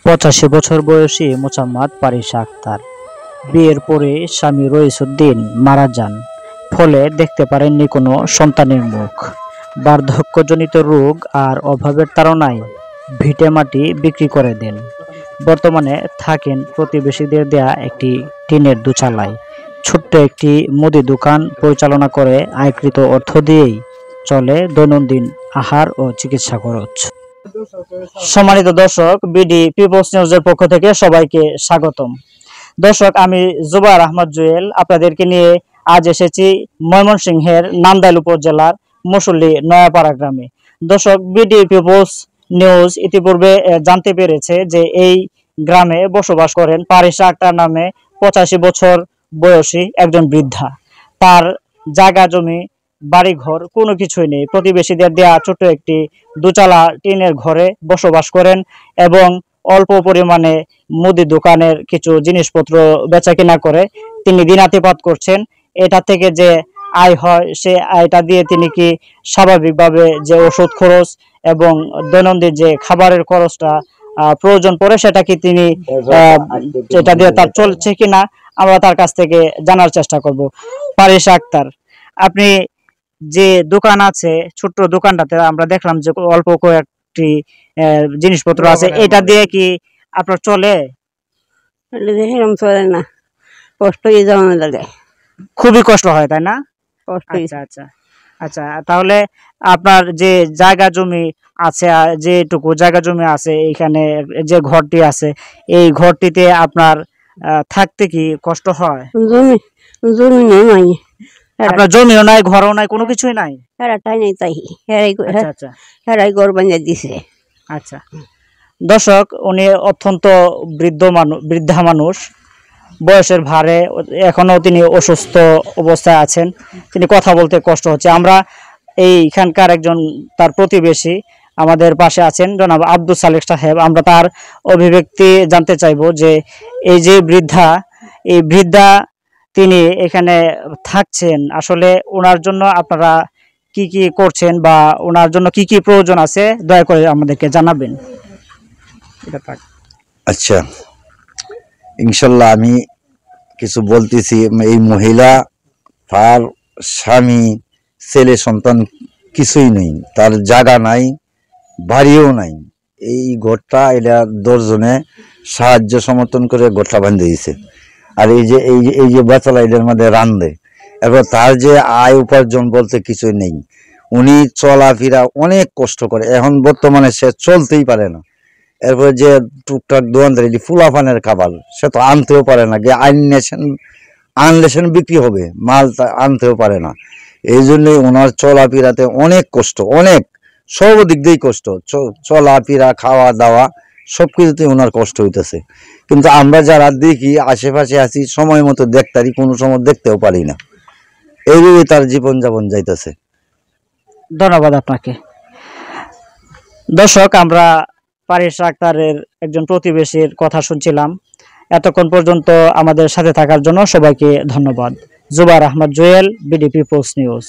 85 বছর বয়সী মোসাম্মদ পারিসা আক্তার বিয়ের পরে স্বামী রইসুদ্দিন মারা যান। ফলে দেখতে পারেননি কোনো সন্তানের মুখ। বার্ধক্যজনিত রোগ আর অভাবের তাড়নায় ভিটেমাটি বিক্রি করে দেন। বর্তমানে থাকেন প্রতিবেশীদের দেয়া একটি টিনের দোচালায়। ছোট্ট একটি মুদি দোকান পরিচালনা করে আয়কৃত অর্থ দিয়েই চলে দৈনন্দিন আহার ও চিকিৎসা খরচ। সম্মানিত দর্শক, বিডি পিপলস নিউজের পক্ষ থেকে সবাইকে স্বাগতম। দর্শক, আমি জুবায়ের আহমদ জুয়েল আপনাদেরকে নিয়ে আজ এসেছি ময়মনসিংহের নান্দাইল উপজেলার মুসল্লি নয়াপাড়া গ্রামে। দর্শক, বিডি পিপলস নিউজ ইতিপূর্বে জানতে পেরেছে যে এই গ্রামে বসবাস করেন পারিসা আক্তার নামে 85 বছর বয়সী একজন বৃদ্ধা। তার জায়গা জমি বাড়িঘর কোনো কিছুই নেই। প্রতিবেশীদের দেয়া ছোট একটি দোচালা টিনের ঘরে বসবাস করেন এবং অল্প পরিমাণে মুদি দোকানের কিছু জিনিসপত্র বেচা কিনা করে তিনি দিনাতিপাত করছেন। এটা থেকে যে আয় হয় সে আয়টা দিয়ে তিনি কি স্বাভাবিকভাবে যে ওষুধ খরচ এবং দৈনন্দিন যে খাবারের খরচটা প্রয়োজন পড়ে সেটা কি তিনি এটা দিয়ে তার চলছে কিনা আমরা তার কাছ থেকে জানার চেষ্টা করব। পারিসা আক্তার, আপনি যে দোকান আছে ছোট্ট দোকানটাতে আমরা দেখলাম যে অল্প কয়েকটি জিনিসপত্র আছে, এটা দিয়ে কি আপনার চলে? চলে না, কষ্ট লাগে, খুবই কষ্ট হয়, তাই না? আচ্ছা আচ্ছা আচ্ছা, তাহলে আপনার যে জায়গা জমি আছে, যেটুকু জায়গা জমি আছে এখানে যে ঘরটি আছে এই ঘরটিতে আপনার থাকতে কি কষ্ট হয়? জমি জমি নাই, আপনার জমিও নাই, ঘরও নাই, কোনো কিছুই নাই? হেরাই ঘর বানিয়ে দিছে। আচ্ছা দর্শক, উনি অত্যন্ত বৃদ্ধা মানুষ, বয়সের ভারে এখনো তিনি অসুস্থ অবস্থায় আছেন। তিনি কথা বলতে কষ্ট হচ্ছে। আমরা এইখানকার একজন তার প্রতিবেশী আমাদের পাশে আছেন, জনাব আব্দুল সালেক সাহেব। আমরা তার অভিব্যক্তি জানতে চাইবো যে এই যে এই বৃদ্ধা তিনি এখানে থাকছেন, আসলে ওনার জন্য আপনারা কি কি করছেন বা ওনার জন্য কি কি প্রয়োজন আছে দয়া করে আমাদেরকে জানাবেন। আচ্ছা, ইনশাল্লাহ আমি কিছু বলতেছি। এই মহিলা তার স্বামী ছেলে সন্তান কিছুই নেই, তার জায়গা নাই, বাড়িও নাই। এই ঘরটা এটা 10 জনে সাহায্য সমর্থন করে ঘরটা বাঁধে দিয়েছে। আর এই যে বাচ্চারা এদের মধ্যে রান্ধে। এবার তার যে আয় উপার্জন বলতে কিছুই নেই। উনি চলাফেরা অনেক কষ্ট করে, এখন বর্তমানে সে চলতেই পারে না। এরপরে যে টুকটাক দোকানদারি ফুলাফানের খাবার সে তো আনতেও পারে না, আনলেশন বিক্রি হবে, মাল আনতেও পারে না। এই জন্যই ওনার চলাফেরাতে অনেক কষ্ট, অনেক সব দিক দিয়েই কষ্ট, চলাফেরা খাওয়া দাওয়া সব কিছুতেই ওনার কষ্ট হইতেছে। কিন্তু আমরা যারা দেখি আশেপাশে আছি সময় মতো দেখতারি, কোনো সময় দেখতেও পারি না। এইভাবে তার জীবনযাপন যাইতেছে। ধন্যবাদ আপনাকে। দর্শক, আমরা পারিসা আক্তারের একজন প্রতিবেশীর কথা শুনছিলাম। এতক্ষণ পর্যন্ত আমাদের সাথে থাকার জন্য সবাইকে ধন্যবাদ। Zubair Ahmed Jewel, BD people's news.